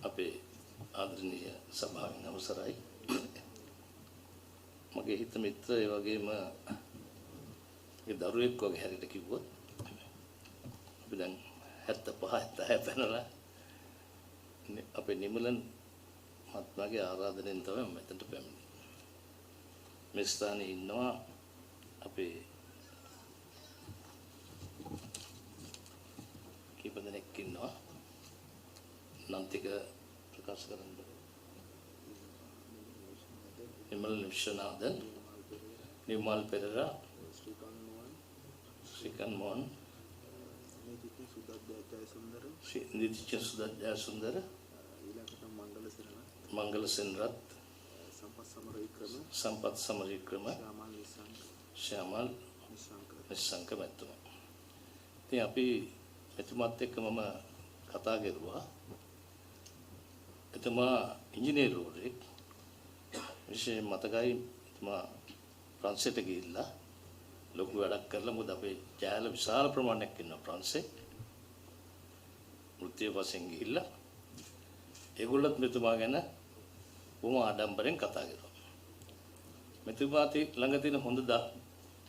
අපේ ආදරණීය සභාවෙන් අවසරයි. මගේ හිත මිත්‍ර ඒ වගේම ඒ දරුවෙක් වගේ හැරියට කිව්වොත් අපි දැන් 75 76 පැනලා අපේ නිමලන් මහත්මයාගේ ආරාධනෙන් තමයි මෙතනට පැමිණෙන්නේ. මේ ස්ථානයේ ඉන්නවා අපේ කීප දෙනෙක් ඉන්නවා නම් ටික ප්‍රකාශ කරන්න. නිමල් විශ්වනාഥන්, නිමල් පෙරේරා, ශ්‍රීකාන්ත මොහන්, නිතිච්ච සුදත් ජයසුන්දර, මංගල සෙනරත්, සම්පත් සමරවික්‍රම, ශ්‍යාමල් නිශ්ශංක මැතිතුමා. ඉතින් අපි එතුමාත් එක්ක මම කතා කරුවා. එතුමා ඉංජිනේරුවෙක්. විශේෂයෙන් මතකයි එතුමා ප්‍රංශයට ගිහිල්ලා ලොකු වැඩක් කරලා මොකද අපේ ජාල විශාල ප්‍රමාණයක් ඉන්නවා ප්‍රංශේ. වෘත්තීය වශයෙන් ගිහිල්ලා ඒගොල්ලත් මෙතුමා ගැන බොහොම ආඩම්බරෙන් කතා කරනවා. මෙතුමා ළඟ තියෙන හොඳ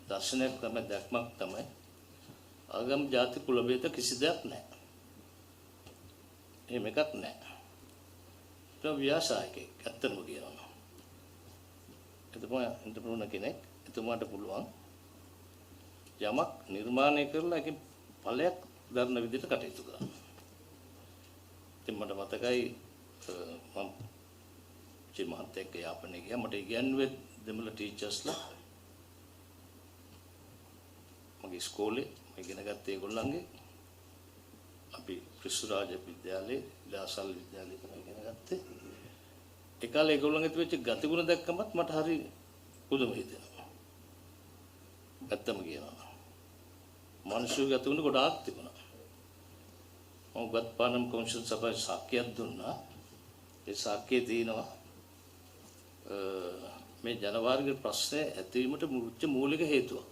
දර්ශනයක් තමයි දැක්මක් තමයි ආගම් ජාති කුල ભેද කිසි දෙයක් නැහැ. එහෙම එකක් නැහැ. ඒක ව්‍යාසායකෙක් ඇත්තම කියනවා. එතුමා ඉන්ටර්ප්‍රෙනර් කෙනෙක්. එතුමාට පුළුවන් යමක් නිර්මාණය කරලා ඒකේ ඵලයක් දරන විදිහට කටයුතු කරන්න. ඉතින් මට මතකයි මම ජී මහත්තයා එක්ක යාපනයේ ගියා. මට ඉගෙනුවේ දෙමළ ටීචර්ස්ලා. මගේ ඉස්කෝලේ මම ඉගෙන ගත්තේ ඒගොල්ලන්ගේ. අපි ක්‍රිස්තුරාජ විද්‍යාලයේ දාසල් විද්‍යාලයේ තමයි ඉගෙන ගත්තේ. ඒ කාලේ ඒගොල්ලන්ගේ තිබෙච්ච ගතිගුණ දැක්කමත් මට හරි පුදුම හිතෙනවා. ඇත්තම කියනවා. මිනිස්සු ගතිගුණ ගොඩාක් තිබුණා. මම ගත්පානම් කොමිෂන් සභාවේ සාක්ෂියක් දුන්නා. ඒ සාක්ෂියේ තියෙනවා මේ ජනවාර්ගික ප්‍රශ්නේ ඇතිවීමට මුල්ච්ච මූලික හේතුවක්.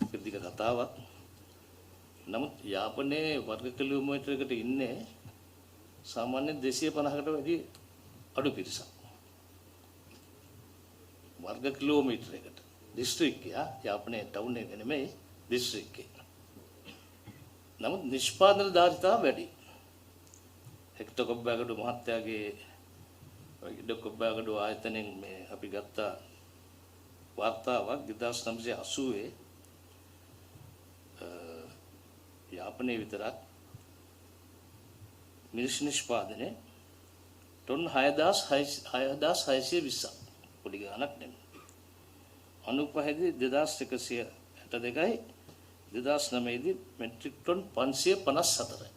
ඒක දිග කතාවක්. නමුත් යාපනයේ වර්ග කිලෝමීටරයකට ඉන්නේ සාමාන්‍ය 250කට වැඩි අඩු පිරිසක්. වර්ග කිලෝමීටරයකට දිස්ත්‍රික්කය යාපනයේ ටවුන් එක නෙමෙයි දිස්ත්‍රික්කය. නමුත් නිෂ්පාදන ධාරිතාව වැඩි. හෙක්ටර් කොබ්බෑගඩු මහත්තයාගේ කොබ්බෑගඩු ආයතනයෙන් මේ අපි ගත්ත වාර්තාවක් 1980 යාපනයේ විතරක් මිනිස් නිෂ්පාදනයේ ටොන් 6620ක් පොඩි ගණනක් නෙමෙයි. 95 දී 2162යි 2009 දී මෙට්‍රික් ටොන් 554යි.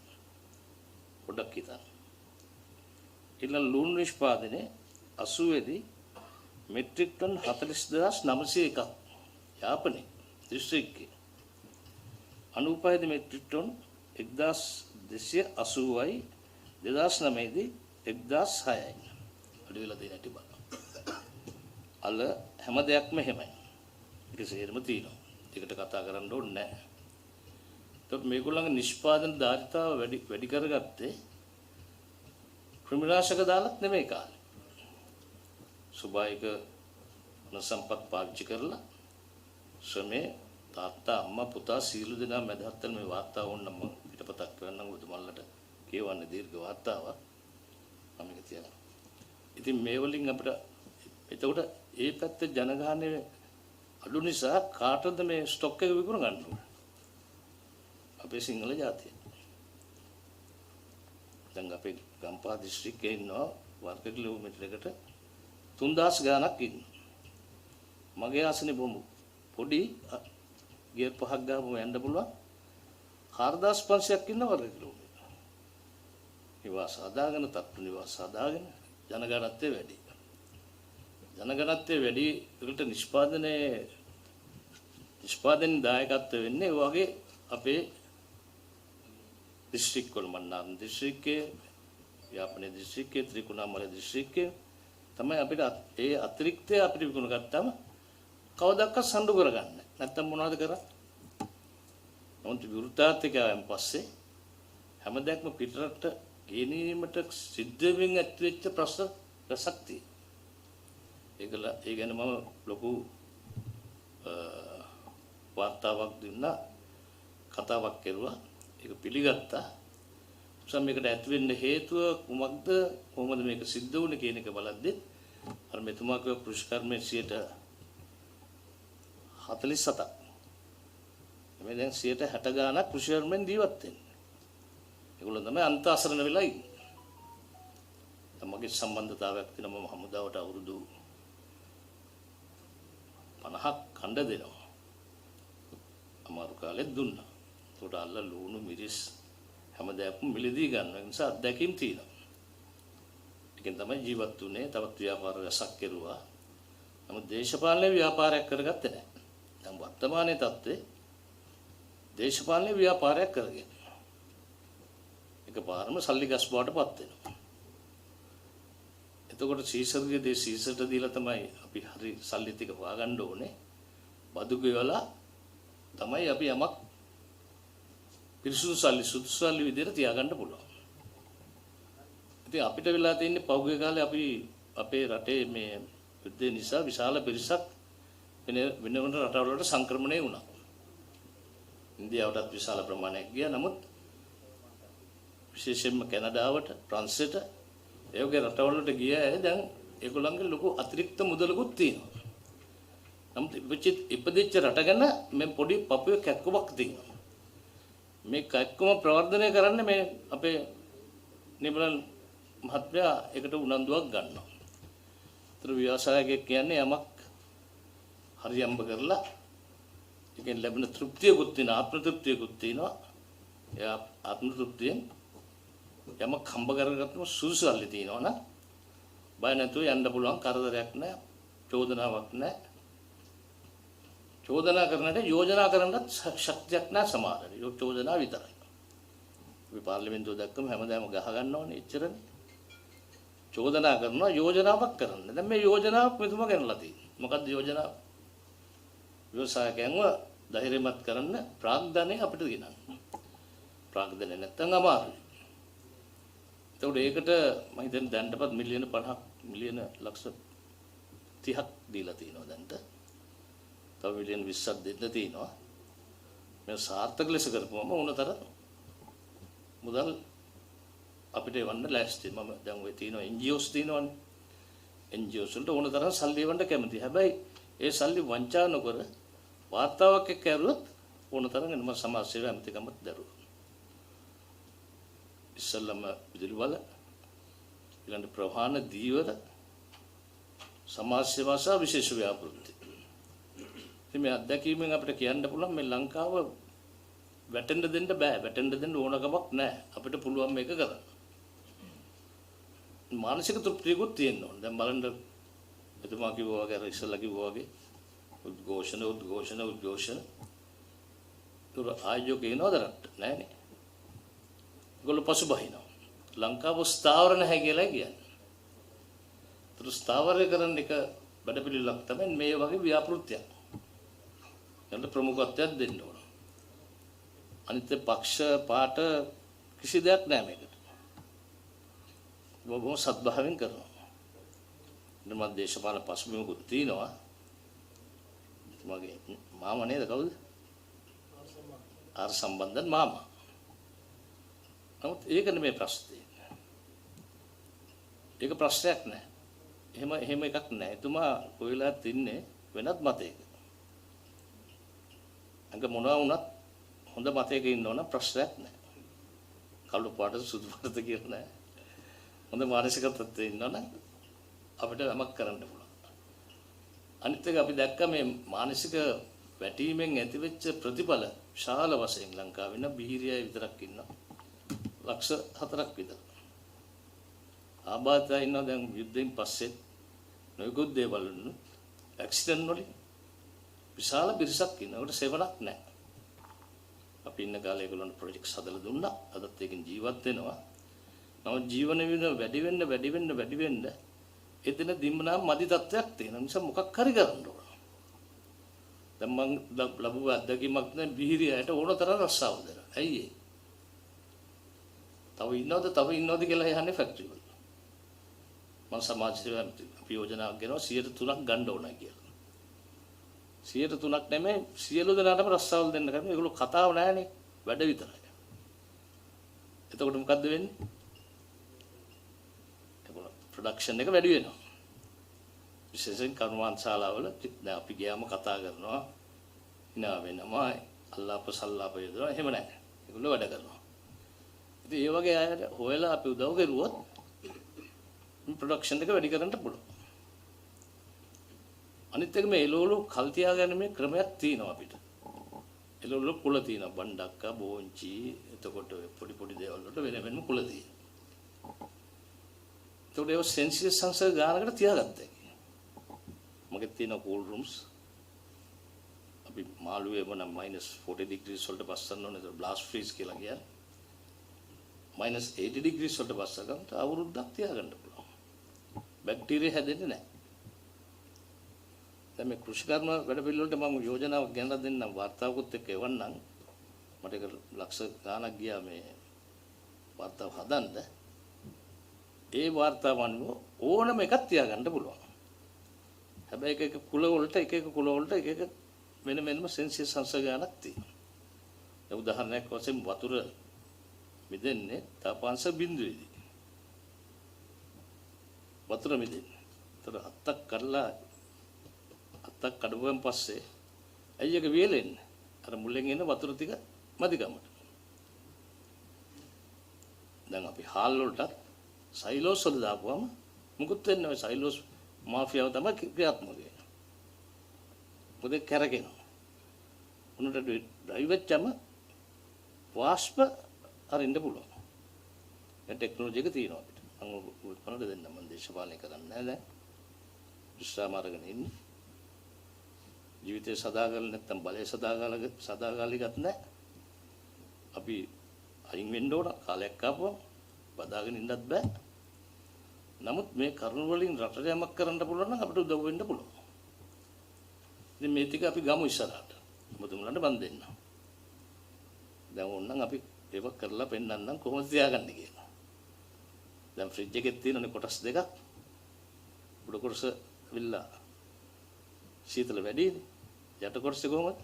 පොඩක් හිතන්න. ඊළඟ ලුණු නිෂ්පාදනයේ 80 දී මෙට්‍රික් ටොන් 40901ක් යාපනයේ දිස්ත්‍රික්කයේ. 95 දී මෙට්‍රික් ටොන් 1280යි 2009 දී 1006යි. අඩු වෙලා තියෙන හැටි බලන්න. අල හැම දෙයක්ම එහෙමයි. ඒක සේරම තියෙනවා. ටිකට කතා කරන්න ඕනේ නැහැ. ඒත් මේගොල්ලන්ගේ නිෂ්පාදන ධාරිතාව වැඩි කරගත්තේ ක්‍රිමිනාශක දාලත් නෙමෙයි කාලේ. සුභායික නසම්පත් පාවිච්චි කරලා ශ්‍රමේ තාත්තා අම්මා පුතා සීළු දෙනා මැදහත් වෙන මේ වාර්තාව ඕනනම් මම පිටපතක් කරන්නම් ඔබතුමන්ලට කියවන්න දීර්ඝ වාර්තාවක් මම ඒක තියනවා. ඉතින් මේ වලින් අපිට එතකොට ඒ පැත්තේ ජනගහනය අඩු නිසා කාටද මේ ස්ටොක් එක විකුණ ගන්න ඕනේ? අපේ සිංහල ජාතිය. දැන් අපේ ගම්පහ දිස්ත්‍රික්කයේ ඉන්නවා වර්ග කිලෝමීටරයකට 3000 ගාණක් ඉන්නවා. මගේ ආසනේ බොමු පොඩි ගියර් 5ක් ගාවම යන්න පුළුවන් 4500ක් ඉන්න වර්ග කිලෝමීටර. නිවාස හදාගෙන තත්ත්ව නිවාස හදාගෙන ජනගහනත්වය වැඩි. ජනගහනත්වය වැඩි ඒකට නිෂ්පාදන දායකත්වය වෙන්නේ ඒ වගේ අපේ දිස්ත්‍රික් වල මන්නාරම් දිස්ත්‍රික්කයේ යාපනයේ දිස්ත්‍රික්කයේ ත්‍රිකුණාමලය දිස්ත්‍රික්කයේ තමයි අපිට ඒ අතිරික්තය අපිට විකුණ ගත්තාම කවදාවත් සම්ඩු කරගන්න. නැත්තම් මොනවද කරන්නේ? නමුත් විවෘතාර්ථිකයන් පස්සේ හැම දෙයක්ම පිටරට ගෙනීමට සිද්ධ වෙමින් ඇතිවෙච්ච ප්‍රශ්න රසක් තියෙනවා. ඒ ගැන මම ලොකු වාර්තාවක් දුන්නා, කතාවක් කෙරුවා. ඒක පිළිගත්තා. මේකට ඇති වෙන්න හේතුව කුමක්ද, කොහොමද මේක සිද්ධ වුනේ කියන එක බලද්දී අර මෙතුමා කියව කෘෂිකර්මයේ 47ක්. මේ දැන් 60 ගාණක් කෘෂිකර්මෙන් ජීවත් වෙන්නේ. ඒගොල්ලෝ තමයි අන්ත අසරණ වෙලා ඉන්නේ. මගේ සම්බන්ධතාවයක් තියෙනවා. මම හමුදාවට අවුරුදු 50ක් කණ්ඩ දෙනවා. අමාරු කාලෙත් දුන්නා. ඒකට අල්ල ලුණු මිරිස් හැමදාම මිලදී ගන්න නිසා අත්දැකීම් තියෙනවා. ඒකෙන් තමයි ජීවත් වුනේ. තවත් ව්‍යාපාර රසක් කෙරුවා. නමුත් දේශපාලන ව්‍යාපාරයක් කරගත්තේ නැහැ. දැන් වර්තමානයේ තත්ත්වේ දේශපාලන ව්‍යාපාරයක් කරගෙන එකපාරම සල්ලි ගස් බවට පත් වෙනවා. එතකොට සීසර්ගේ දේ සීසර්ට දීලා තමයි අපි හරි සල්ලි ටික හොයාගන්න ඕනේ. බදු ගෙවලා තමයි අපි යමක් පිරිසුදු සල්ලි සුදුසු සල්ලි විදිහට තියාගන්න පුළුවන්. ඉතින් අපිට වෙලා තියෙන්නේ පහුගිය කාලේ අපි අපේ රටේ මේ යුද්ධය නිසා විශාල පිරිසක් වෙන රටවලට සංක්‍රමණය වුණා. ඉන්දියාවටත් විශාල ප්‍රමාණයක් ගියා. නමුත් විශේෂයෙන්ම කැනඩාවට, ප්‍රංශයට ඒ වගේ රටවලට ගිය අය දැන් ඒගොල්ලන්ගේ ලොකු අතිරික්ත මුදලකුත් තියෙනවා. නමුත් ඉපදිච්ච රට ගැන මේ පොඩි පපුවේ කැක්කමක් තියෙනවා. මේ කැක්කම ප්‍රවර්ධනය කරන්න මේ අපේ නිබලන් මහත්මයා එකට උනන්දුවක් ගන්නවා. ඒතර ව්‍යවසායකයෙක් කියන්නේ යමක් හරියම්බ කරලා ඒකෙන් ලැබෙන තෘප්තියකුත් තියෙනවා, ආත්ම තෘප්තියකුත් තියෙනවා. එයා ආත්ම තෘප්තියෙන් යමක් හම්බ කරගත්තම සුසුසල්ලි තියෙනවා නම් බය නැතුව යන්න පුළුවන්, කරදරයක් නැහැ, චෝදනාවක් නැහැ. චෝදනා කරන්නට යෝජනා කරන්නත් ශක්තියක් නැහැ සමහරවිට. චෝදනා විතරයි. අපි පාර්ලිමේන්තුව දැක්කම හැමදාම ගහ ගන්න ඕනේ එච්චරනේ. චෝදනා කරනවා, යෝජනාවක් කරන්න. දැන් මේ යෝජනාවක් මෙතුමා කරලා තියෙනවා. මොකක්ද යෝජනාව? ව්‍යවසායකයන්ව ධෛර්යමත් කරන්න ප්‍රාග්ධනය අපිට ගෙනන්න. ප්‍රාග්ධනය නැත්තම් අමාරුයි. ඒකට මම හිතන්නේ දැන්ටපත් මිලියන 50ක් මිලියන ලක්ෂ 30ක් දීලා තියෙනවා දැන්ට. තව මිලියන 20ක් දෙන්න තියෙනවා. මේ සාර්ථක ලෙස කරපුවම උනතර මුදල් අපිට එවන්න ලෑස්ති. මම දැන් ඔය තියෙනවා NGOs තියෙනවනේ. NGOs වලට උනතර සල්ලි එවන්න කැමති. හැබැයි ඒ සල්ලි වංචා නොකර වාර්තාවක් එක්ක ඇරුවොත් උනතර වෙනම සමාජ සේවා ඇමතිකමත් දරුවා. ඉස්සල්ලාම විදුලි වල ඊළඟ ප්‍රවාහන දීවර සමාජ සේවා සහ විශේෂ ව්‍යාපෘති. ඉතින් මේ අත්දැකීමෙන් අපිට කියන්න පුළුවන් මේ ලංකාව වැටෙන්න දෙන්න බෑ. වැටෙන්න දෙන්න ඕනකමක් නැහැ. අපිට පුළුවන් මේක කරන්න. මානසික තෘප්තියකුත් තියෙන්න ඕන. දැන් බලන්න එතුමා කිව්වා වගේ අර ඉස්සල්ලා කිව්වා වගේ උද්ඝෝෂණ තුර ආයෝජක එනවද රට? නෑනේ. ඒගොල්ලෝ පසුබහිනවා. ලංකාව ස්ථාවර නැහැ කියලා කියන්නේ. ඒතර ස්ථාවරය කරන එක වැඩපිළිවෙලක් තමයි මේ වගේ ව්‍යාපෘතියක්. යන්න ප්‍රමුඛත්වයක් දෙන්න ඕන. අනිත් පක්ෂ පාට කිසි දෙයක් නැහැ මේකට. බොහොම සත්භාවයෙන් කරනවා. මම දේශපාලන පසුබිමකුත් තියෙනවා. මගේ මාමා නේද කවුද? ආර් සම්බන්ධන් මාමා. නමුත් ඒක නෙමෙයි ප්‍රශ්නේ. ඒක ප්‍රශ්නයක් නෑ. එහෙම එකක් නෑ. එතුමා කොයිලාත් ඉන්නේ වෙනත් මතයක. අංග මොනවා වුණත් හොඳ මතයක ඉන්නවනම් ප්‍රශ්නයක් නෑ. කළු පාට සුදු පාට කියලා නෑ. හොඳ මානසික තත්ත්වයේ ඉන්නවනම් අපිට යමක් කරන්න පුළුවන්. අනිත් එක අපි දැක්ක මේ මානසික වැටීමෙන් ඇතිවෙච්ච ප්‍රතිඵල විශාල වශයෙන් ලංකාවේ ඉන්න බිහිරියයි විතරක් ඉන්නවා. ලක්ෂ 4ක් විතර. ආබාධය ඉන්නවා දැන් යුද්ධයෙන් පස්සේ නොයෙකුත් දේවල් වුණු ඇක්සිඩන්ට් වලින් විශාල පිරිසක් ඉන්නවා. ඒකට සෙවණක් නැහැ. අපි ඉන්න කාලේ ඒගොල්ලන්ට ප්‍රොජෙක්ට්ස් හදලා දුන්නා. අදත් ඒකෙන් ජීවත් වෙනවා. නමුත් ජීවන විදිහ වැඩි වෙන්න එතන දිම්මනම් මදි තත්ත්වයක් තියෙනවා. නිසා මොකක් හරි කරන්න ඕන. දැන් මම ලැබුව අත්දැකීමක් දැන් බිහිරියට ඕන තරම් රස්සාව දෙනවා. ඇයි ඒ? තව ඉන්නවද කියලා යන්නේ ෆැක්ටරි වල. මම සමාජ සේවය අපි යෝජනාවක් ගෙනවා 3ක් ගන්න ඕනයි කියලා. 3ක් නෙමෙයි සියලු දෙනාටම රස්සාවල් දෙන්න කරන්නේ. ඒගොල්ලෝ කතාව නැහැනේ වැඩ විතරයි. එතකොට මොකද්ද වෙන්නේ? ඒගොල්ලෝ ප්‍රොඩක්ෂන් එක වැඩි වෙනවා. විශේෂයෙන් කර්මාන්ත ශාලාවල දැන් අපි ගියාම කතා කරනවා hina වෙනවා අල්ලාප සල්ලාප යදනවා එහෙම නැහැ. ඒගොල්ලෝ වැඩ කරනවා. ඉතින් ඒ වගේ අයට හොයලා අපි උදව් කරුවොත් ප්‍රොඩක්ෂන් එක වැඩි කරන්න පුළුවන්. අනිත් එක මේ එළවලු කල් තියාගන්න මේ ක්‍රමයක් තියෙනවා අපිට. එළවලු කුල තියෙනවා බණ්ඩක්කා බෝංචි එතකොට පොඩි දේවල් වලට වෙන වෙනම කුල තියෙනවා. ඒකට ඒ සෙන්සියස් සංසර්ග ගානකට තියාගත්තා. මගේ තියෙන කූල් රූම්ස් අපි මාළුවේ මොන -40 ඩිග්‍රීස් වලට පස්සන්න ඕනේ ඒක බ්ලාස්ට් ෆ්‍රීස් කියලා කියන්නේ. -80 ඩිග්‍රීස් වලට පස්ස ගන්නට අවුරුද්දක් තියාගන්න පුළුවන්. බැක්ටීරියා හැදෙන්නේ නැහැ. දැන් මේ කෘෂිකර්ම වැඩ පිළිවෙලට මම යෝජනාවක් ගෙනලා දෙන්නම් වාර්තාවකුත් එක්ක එවන්නම්. මට ඒක ලක්ෂ ගාණක් ගියා මේ වාර්තාව හදන්න. ඒ වාර්තාව අනුව ඕනම එකක් තියාගන්න පුළුවන්. හැබැයි එක කුල වලට එක වෙන වෙනම සෙන්සියස් සංසර්ගයක් තියෙනවා. ඒ උදාහරණයක් වශයෙන් වතුර මිදෙන්නේ තාපාංශ බිඳුවේදී. වතුර මිදෙන්නේ. ඒතර අත්තක් කඩුවෙන් පස්සේ ඇයි එක වියලෙන්නේ? අර මුලෙන් එන වතුර ටික මදිකමට. දැන් අපි හාල් වලට සයිලෝස් වල දාපුවම මුකුත් වෙන්නේ නැහැ. සයිලෝස් මාෆියාව තමයි ක්‍රියාත්මක වෙන්නේ. මොකද කැරගෙනවා. උනට ඩ්‍රයිව් වෙච්චම වාෂ්ප අරින්න පුළුවන්. ඒ ටෙක්නොලොජි එක තියෙනවා අපිට. මම උත්පන්න දෙන්න මම දේශපාලනය කරන්නේ නැහැ දැන්. විශ්‍රාම අරගෙන ඉන්නේ. ජීවිතය සදාගන්න නැත්නම් බලය සදාගාලිගත් නැහැ. අපි අයින් වෙන්න ඕන කාලයක් ආපුවම බදාගෙන ඉන්නත් බෑ. නමුත් මේ කරුණ වලින් රටට යමක් කරන්න පුළුවන් නම් අපිට උදව් වෙන්න පුළුවන්. ඉතින් මේ ටික අපි ගමු ඉස්සරහට. මුතුමුලන්ට බන් දෙන්න. දැන් ඕනනම් අපි ඒක කරලා පෙන්නන්නම් කොහොමද තියාගන්නේ කියලා. දැන් ෆ්‍රිජ් එකේ තියෙනනේ කොටස් දෙකක්. උඩ කොටස විල්ලා සීතල වැඩිනේ. යට කොටස කොහොමද?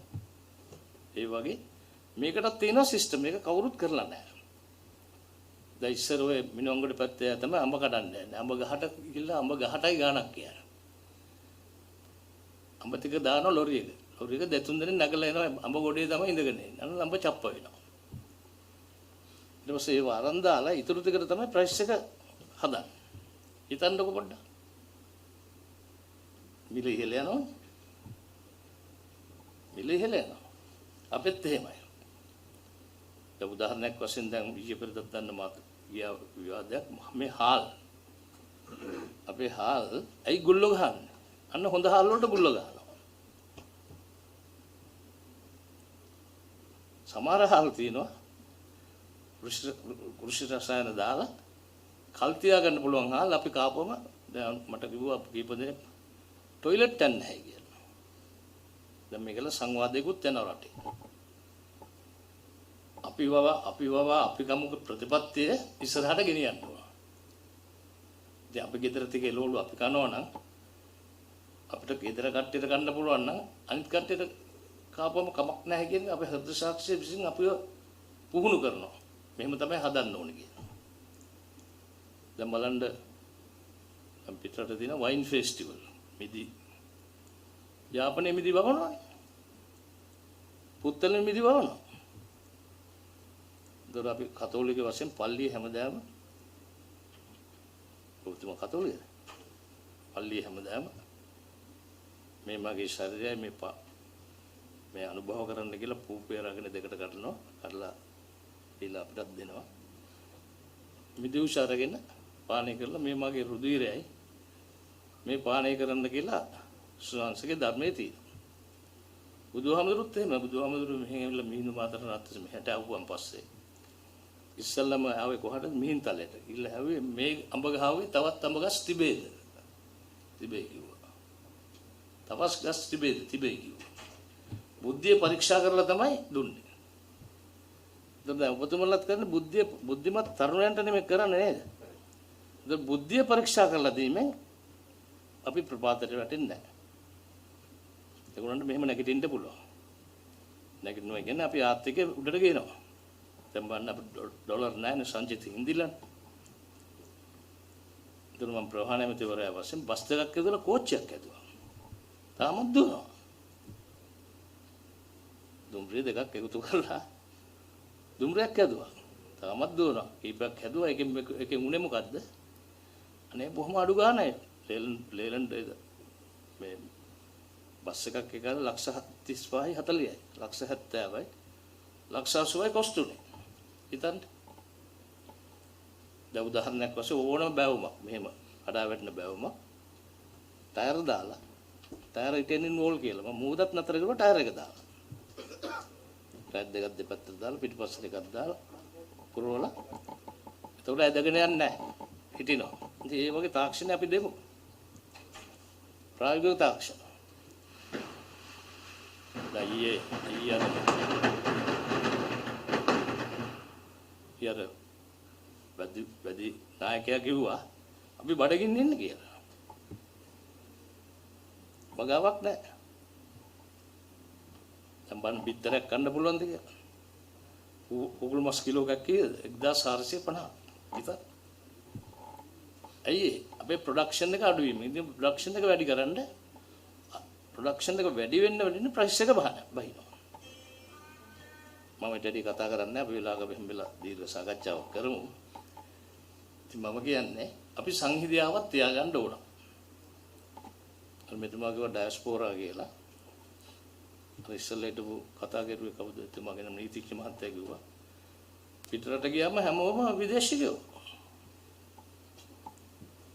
ඒ වගේ මේකටත් තියෙනවා සිස්ටම් එක කවුරුත් කරලා නැහැ. දැන් ඉස්සර ඔය මිනුවන්ගොඩ පැත්තේ තමයි අඹ කඩන්නේ නැහැ. අඹ ගහට ගිහලා අඹ ගහටයි ගාණක් කියන්නේ. අඹ ටික දානවා ලොරි එක. ලොරි එක දෙතුන් දෙනෙක් නැගලා එනවා අඹ ගොඩේ තමයි ඉඳගෙන ඉන්නේ. අන්න අඹ චප්ප වෙනවා. ඊට පස්සේ ඒව අරන් දාලා ඊටු ටිකට තමයි ප්‍රයිස් එක හදන්නේ. හිතන්නකො පොඩ්ඩක්. මිල ඉහළ යනවා. මිල ඉහළ යනවා. අපිත් එහෙමයි. දැන් උදාහරණයක් වශයෙන් දැන් ඊයේ පෙරේදා ගන්න මාත් ගියා විවාදයක් මේ හාල්. අපේ හාල් ඇයි ගුල්ලෝ ගහන්නේ? අන්න හොඳ හාල් වලට ගුල්ලෝ ගහනවා. සමහර හාල් තියෙනවා කෘෂි රසායන දාලා කල් තියා ගන්න පුළුවන් හාල් අපි කාපුවම දැන් මට කිව්වා කීප දෙනෙක් টয়ලට් යන්නේ නැහැ කියලා. දැන් මේකල සංවාදයකුත් යනවා රටේ. අපි කමුක ප්‍රතිපත්තිය ඉස්සරහට ගෙනියන්න ඕන. ඉතින් අපි ගෙදර තික එළවලු අපි කනවා නම් අපිට ගෙදර කට්ටියට ගන්න පුළුවන් නම් අනිත් කට්ටියට කාපුවම කමක් නැහැ කියන්නේ අපි හෘද සාක්ෂිය විසින් අපිව පුහුණු කරනවා. මෙහෙම තමයි හදන්න ඕනේ කියලා. දැන් බලන්න පිටරට තියෙන වයින් ෆෙස්ටිවල් මිදි යාපනයේ මිදි වවනවා. පුත්තලේ මිදි වවනවා. දොර අපි කතෝලික වශයෙන් පල්ලිය හැමදාම ඔබතුම කතෝලිකද? පල්ලිය හැමදාම මේ මගේ ශරීරය මේ අනුභව කරන්න කියලා පූපේ අරගෙන දෙකට කඩනවා. කඩලා දීලා අපිටත් දෙනවා. මිදුෂ අරගෙන පානය කරලා මේ මගේ රුධිරයයි මේ පානය කරන්න කියලා ශ්‍රාංශගේ ධර්මයේ තියෙනවා. බුදුහාමුදුරුත් එහෙම බුදුහාමුදුරු මෙහෙන් ඇවිල්ලා මිහිඳු මාතර රත්නස මෙහෙට ආවුවන් පස්සේ ඉස්සල්ලාම ආවේ කොහටද මිහින්තලයට. ඉල්ල හැවුවේ මේ අඹ ගහුවේ තවත් අඹ ගස් තිබේද? තිබේ කිව්වා. තවස් ගස් තිබේද? තිබේ කිව්වා. බුද්ධිය පරීක්ෂා කරලා තමයි දුන්නේ. දැන් ඔබතුමලාත් කරන්නේ බුද්ධිමත් තරුණයන්ට නෙමෙයි කරන්නේ නේද? දැන් බුද්ධිය පරීක්ෂා කරලා දීමෙන් අපි ප්‍රපාතයට වැටෙන්නේ නැහැ. ඒගොල්ලන්ට මෙහෙම නැගිටින්න පුළුවන්. නැගිටිනවා කියන්නේ අපි ආර්ථිකය උඩට ගේනවා. දැන් බලන්න අපිට ඩොලර් නැහැ සංචිත හින්දිලා. ඒතර මම ප්‍රවාහන ඇමතිවරයා වශයෙන් බස් දෙකක් ඇදුවලා කෝච්චියක් ඇදුවා. තාමත් දුවනවා. දුම්රිය දෙකක් එකතු කරලා දුම්රියක් ඇදුවා. තාමත් දුවනවා. කීපයක් ඇදුවා. එකෙන් උනේ මොකද්ද? අනේ බොහොම අඩු ගාණයි. ලේලන්ඩ් මේ බස් එකක් එකල ලක්ෂ 35යි 40යි. ලක්ෂ 70යි. ලක්ෂ 80යි කොස්තුනේ. හිතන්න. දැන් උදාහරණයක් වශයෙන් ඕනම බැවුමක් මෙහෙම කඩා වැටෙන බැවුමක් ටයර් දාලා ටයර් ඉතින් නෝල් කියලා මම මූදත් නතර කරුවා ටයර් එක දාලා ටයර් දෙකක් දෙපැත්තට දාලා පිටිපස්සට එකක් දාලා පුරවලා එතකොට ඇදගෙන යන්නේ නැහැ හිටිනවා. ඉතින් මේ වගේ තාක්ෂණ අපි දෙමු ප්‍රායෝගික තාක්ෂණ. ඊයර වැඩි නායකයා කිව්වා අපි බඩගින්න ඉන්නේ කියලා. බගාවක් නැහැ. සම්බන් බිත්තරයක් කන්න පුළුවන්ද කියලා. උගුල් මස් කිලෝ එකක් කීයද? 1450. විතර. ඇයි අපේ ප්‍රොඩක්ෂන් එක අඩු වීම. ඉතින් ප්‍රොඩක්ෂන් එක වැඩි කරන්න ප්‍රොඩක්ෂන් එක වැඩි වෙන්න ප්‍රයිස් එක බහිනවා. මම ඊටදී කතා කරන්නේ අපි වෙලාවක මෙහෙමලා දීර්ඝ සාකච්ඡාවක් කරමු. ඉතින් මම කියන්නේ අපි සංහිඳියාවක් තියාගන්න ඕන. අර මෙතුමා කිව්වා ඩයස්පෝරා කියලා. අර ඉස්සෙල්ලට කතා කරුවේ කවුද? එතුමාගේ නම නීතිඥ මහත්තයා කිව්වා. පිටරට ගියාම හැමෝම විදේශිකයෝ.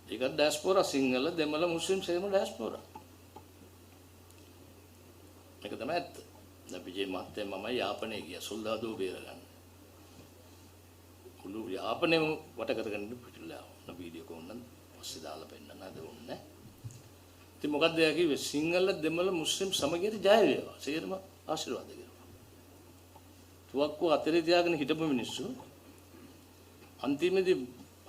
ඒක ඩයස්පෝරා සිංහල දෙමළ මුස්ලිම් සේම ඩයස්පෝරා. මේක තමයි ඇත්ත. දැන් විජේ මහත්තයා මම යාපනයේ ගියා සොල්දාදුව බේරගන්න. මුළු යාපනයේම වට කරගෙන පිටිලා වුණ වීඩියෝ කොන්න පස්සේ දාලා පෙන්නන්න හදුන්නේ. ඉතින් මොකද්ද යා කිව්වේ සිංහල දෙමළ මුස්ලිම් සමගියට ජය වේවා. සේරම ආශිර්වාද කරනවා. තුවක්කුව අතරේ තියාගෙන හිටපු මිනිස්සු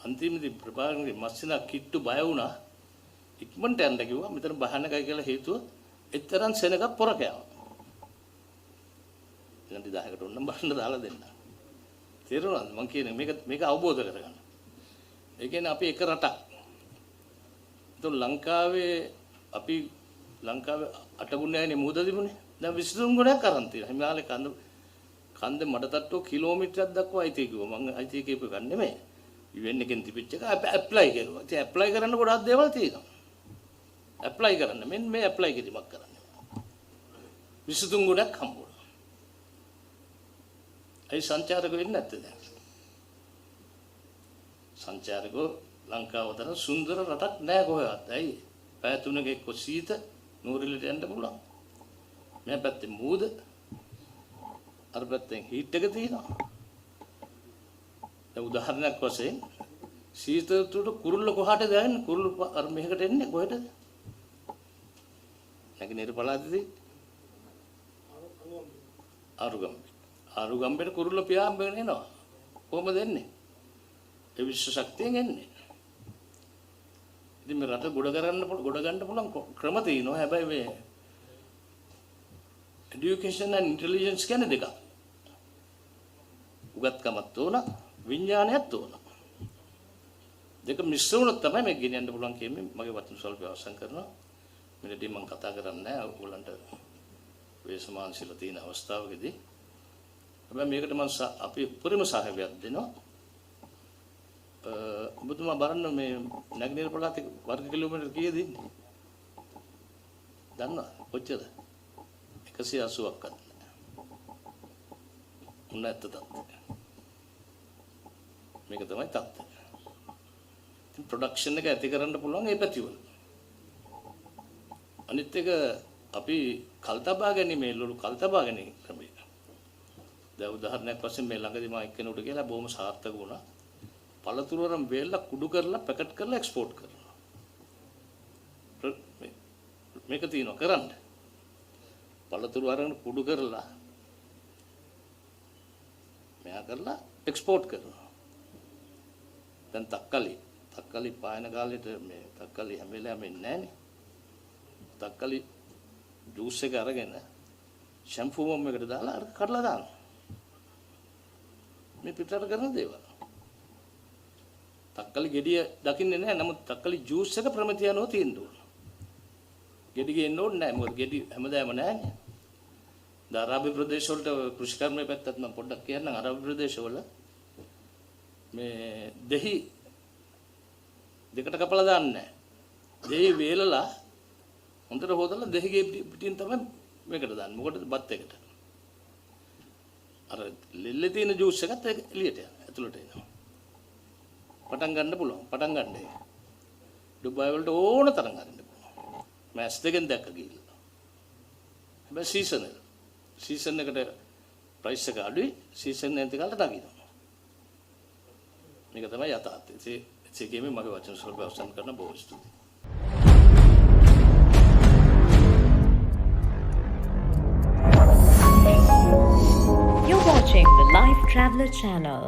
අන්තිමේදී ප්‍රභාකරන්ගේ මස්සිනා කිට්ටු බය වුණා. ඉක්මනට යන්න කිව්වා. මෙතන බහනකයි කියලා හේතුව එතරම් සෙනගක් පොර කෑවා. ඉතින් 10කට උන්නම් බලන්න දාලා දෙන්න. තේරුණාද මම කියන්නේ මේක අවබෝධ කරගන්න. ඒ කියන්නේ අපි එක රටක්. ඒතකොට ලංකාවේ අටගුණයනේ මුහුද තිබුණේ. දැන් 23 ගුණයක් අරන් තියෙනවා. හිමාලය කන්ද මඩතට්ටුව කිලෝමීටරයක් දක්වා අයිති කිව්වා. මම අයිති කියපු එක නෙමෙයි. UN එකෙන් තිබිච්ච එක ඇප්ලයි කරුවා. ඉතින් ඇප්ලයි කරන්න ගොඩාක් දේවල් තියෙනවා. ඇප්ලයි කරන්න මෙන්න මේ ඇප්ලයි කිරීමක් කරන්න. 23 ගුණයක් හම්බුණා. ඒ සංචාරක වෙන්නේ නැත්තේ දැන්. සංචාරකෝ ලංකාව තරම් සුන්දර රටක් නෑ කොහෙවත්. ඇයි? පැය 3ක එක්ක සීත නූරිලට යන්න පුළුවන්. මේ පැත්තේ මූද අර පැත්තෙන් හීට් එක තියෙනවා. දැන් උදාහරණයක් වශයෙන් සීත ඍතුවට කුරුල්ල කොහාටද යන්නේ? කුරුල්ල අර මෙහෙකට එන්නේ කොහෙටද? නැගිනේර පළාතේදී ආරුගම්බෙට කුරුල්ල පියාඹගෙන එනවා. කොහමද එන්නේ? ඒ විශ්ව ශක්තියෙන් එන්නේ. ඉතින් මේ රට ගොඩ ගන්න පුළුවන් ක්‍රම තියෙනවා. හැබැයි මේ education and intelligence කියන්නේ දෙකක්. උගත්කමත් ඕන, විඥානයත් ඕන. දෙක මිශ්‍ර වුණොත් තමයි මේක ගෙනියන්න පුළුවන් කියන්නේ මගේ වචන ස්වල්ප අවසන් කරනවා. මෙතනදී මම කතා කරන්නේ නැහැ ඔයගොල්ලන්ට වේසමාංශිලා තියෙන අවස්ථාවකදී. හැබැයි මේකට මම අපි උපරිම සහයෝගයක් දෙනවා. ඔබතුමා බලන්න මේ නැගිනේර පළාතේ වර්ග කිලෝමීටර් කීයද ඉන්නේ? දන්නවද? කොච්චරද? 180ක් අත්. උන්න ඇත්ත තත්ත්වය. මේක තමයි තත්ත්වය. ඉතින් ප්‍රොඩක්ෂන් එක ඇති කරන්න පුළුවන් ඒ පැතිවල. අනිත් එක අපි කල්තබා ගැනීමේ ලොකු කල්තබා ගැනීම ක්‍රමය. දැන් උදාහරණයක් වශයෙන් මේ ළඟදී මම එක්කෙනෙකුට කියලා බොහොම සාර්ථක වුණා. පළතුරු වරම් වේල්ලා කුඩු කරලා පැකට් කරලා එක්ස්පෝර්ට් කරනවා. මේක තියෙනවා කරන්න. පළතුරු වරම් කුඩු කරලා මෙයා කරලා එක්ස්පෝර්ට් කරනවා. දැන් තක්කලි පායන කාලෙට මේ තක්කලි හැම වෙලාවෙම එන්නේ නැහනේ. තක්කලි ජූස් එක අරගෙන ෂැම්පූ බොම් එකට දාලා අර කඩලා දානවා. මේ පිටරට කරන දේවල්. තක්කලි ගෙඩිය දකින්නේ නැහැ. නමුත් තක්කලි ජූස් එක ප්‍රමිතියනෝ තියෙන්න ඕන. ගෙඩි ගේන්න ඕනේ නැහැ. මොකද ගෙඩි හැමදාම නැහැනේ. අරාබි ප්‍රදේශ වලට කෘෂිකර්මයේ පැත්තත් මම පොඩ්ඩක් කියන්නම්. අරාබි ප්‍රදේශ වල මේ දෙහි දෙකට කපලා දාන්නේ නැහැ. දෙහි වේලලා හොඳට හොදලා දෙහිගේ පිටින් තමයි මේකට දාන්නේ. මොකටද? බත් එකට. අර ලෙල්ලේ තියෙන ජූස් එකත් එළියට යනවා. ඇතුළට එනවා. පටන් ගන්න පුළුවන්. පටන් ගන්න. ඩුබායි වලට ඕන තරම් අරින්න පුළුවන්. මෑස් දෙකෙන් දැක්ක ගිහිල්ලා. හැබැයි සීසන් එකට ප්‍රයිස් එක අඩුයි. සීසන් නැති කාලට නගිනවා. මේක තමයි යථාර්ථය. ඒකෙම මගේ වචන ස්වල්ප අවසන් කරන බොහෝ ස්තුතියි. You're watching the Life Traveler channel.